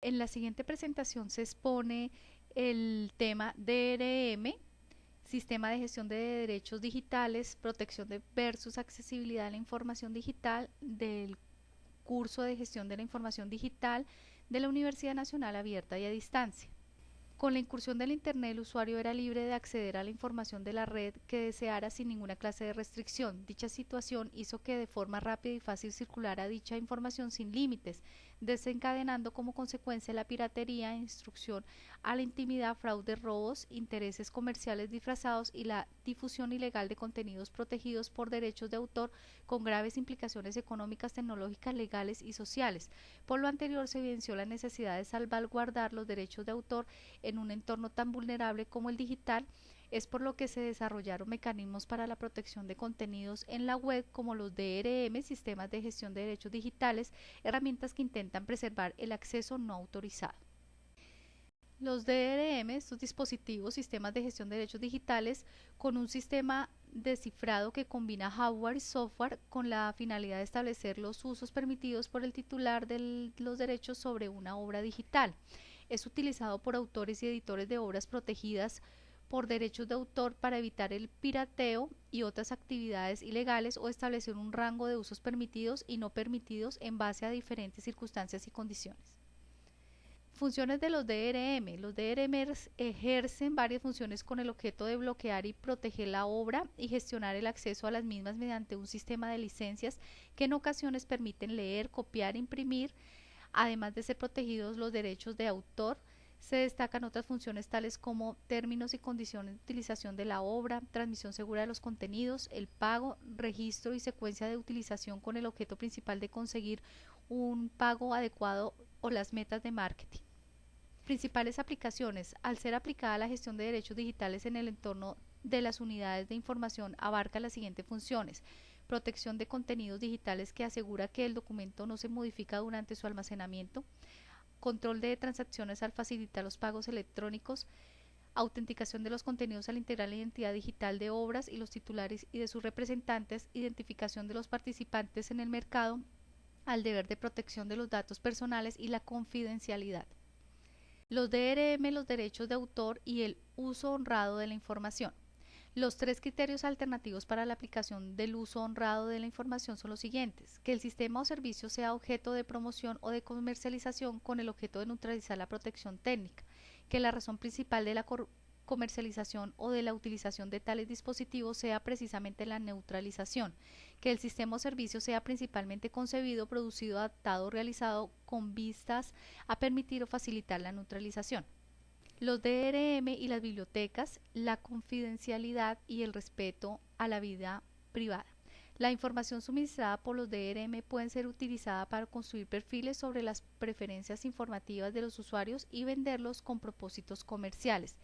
En la siguiente presentación se expone el tema DRM, Sistema de Gestión de Derechos Digitales, Protección versus Accesibilidad a la Información Digital del curso de Gestión de la Información Digital de la Universidad Nacional Abierta y a Distancia. Con la incursión del Internet, el usuario era libre de acceder a la información de la red que deseara sin ninguna clase de restricción. Dicha situación hizo que de forma rápida y fácil circulara dicha información sin límites, desencadenando como consecuencia la piratería, instrucción a la intimidad, fraudes, robos, intereses comerciales disfrazados y la difusión ilegal de contenidos protegidos por derechos de autor con graves implicaciones económicas, tecnológicas, legales y sociales. Por lo anterior, se evidenció la necesidad de salvaguardar los derechos de autor en un entorno tan vulnerable como el digital. Es por lo que se desarrollaron mecanismos para la protección de contenidos en la web como los DRM, sistemas de gestión de derechos digitales, herramientas que intentan preservar el acceso no autorizado. Los DRM, estos dispositivos, sistemas de gestión de derechos digitales, con un sistema de cifrado que combina hardware y software con la finalidad de establecer los usos permitidos por el titular de los derechos sobre una obra digital. Es utilizado por autores y editores de obras protegidas por derechos de autor para evitar el pirateo y otras actividades ilegales o establecer un rango de usos permitidos y no permitidos en base a diferentes circunstancias y condiciones. Funciones de los DRM. Los DRM ejercen varias funciones con el objeto de bloquear y proteger la obra y gestionar el acceso a las mismas mediante un sistema de licencias que en ocasiones permiten leer, copiar, imprimir. Además de ser protegidos los derechos de autor, se destacan otras funciones tales como términos y condiciones de utilización de la obra, transmisión segura de los contenidos, el pago, registro y secuencia de utilización con el objeto principal de conseguir un pago adecuado o las metas de marketing. Principales aplicaciones. Al ser aplicada la gestión de derechos digitales en el entorno de las unidades de información, abarca las siguientes funciones: protección de contenidos digitales que asegura que el documento no se modifica durante su almacenamiento, control de transacciones al facilitar los pagos electrónicos, autenticación de los contenidos al integrar la identidad digital de obras y los titulares y de sus representantes, identificación de los participantes en el mercado, al deber de protección de los datos personales y la confidencialidad. Los DRM, los derechos de autor y el uso honrado de la información. Los tres criterios alternativos para la aplicación del uso honrado de la información son los siguientes: que el sistema o servicio sea objeto de promoción o de comercialización con el objeto de neutralizar la protección técnica, que la razón principal de la comercialización o de la utilización de tales dispositivos sea precisamente la neutralización, que el sistema o servicio sea principalmente concebido, producido, adaptado o realizado con vistas a permitir o facilitar la neutralización. Los DRM y las bibliotecas, la confidencialidad y el respeto a la vida privada. La información suministrada por los DRM puede ser utilizada para construir perfiles sobre las preferencias informativas de los usuarios y venderlos con propósitos comerciales.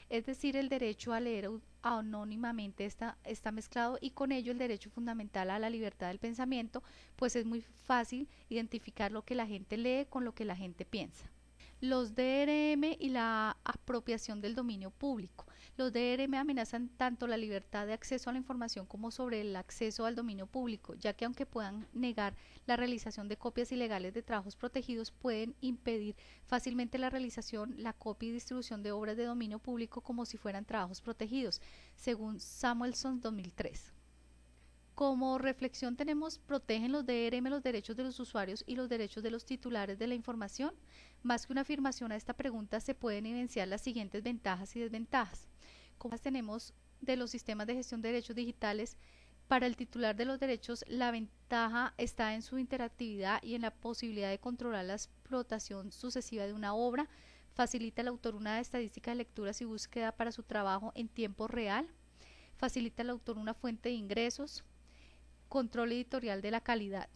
Es decir, el derecho a leer anónimamente está mezclado y con ello el derecho fundamental a la libertad del pensamiento, pues es muy fácil identificar lo que la gente lee con lo que la gente piensa. Los DRM y la apropiación del dominio público. Los DRM amenazan tanto la libertad de acceso a la información como sobre el acceso al dominio público, ya que aunque puedan negar la realización de copias ilegales de trabajos protegidos, pueden impedir fácilmente la realización, la copia y distribución de obras de dominio público como si fueran trabajos protegidos, según Samuelson 2003. Como reflexión tenemos: protegen los DRM los derechos de los usuarios y los derechos de los titulares de la información. Más que una afirmación a esta pregunta, se pueden evidenciar las siguientes ventajas y desventajas. Como tenemos de los sistemas de gestión de derechos digitales, para el titular de los derechos, la ventaja está en su interactividad y en la posibilidad de controlar la explotación sucesiva de una obra. Facilita al autor una estadística de lecturas y búsqueda para su trabajo en tiempo real. Facilita al autor una fuente de ingresos. Control editorial de la calidad.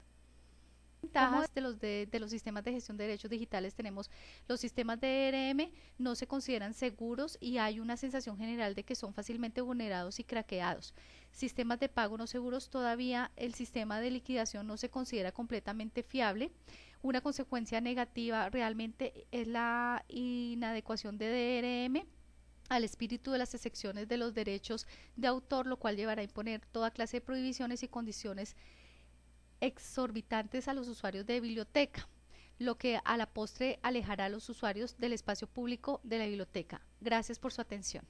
Ventajas de los sistemas de gestión de derechos digitales: tenemos los sistemas de DRM no se consideran seguros y hay una sensación general de que son fácilmente vulnerados y craqueados. Sistemas de pago no seguros: todavía el sistema de liquidación no se considera completamente fiable. Una consecuencia negativa realmente es la inadecuación de DRM al espíritu de las excepciones de los derechos de autor, lo cual llevará a imponer toda clase de prohibiciones y condiciones exorbitantes a los usuarios de biblioteca. lo que a la postre alejará a los usuarios del espacio público de la biblioteca. Gracias por su atención.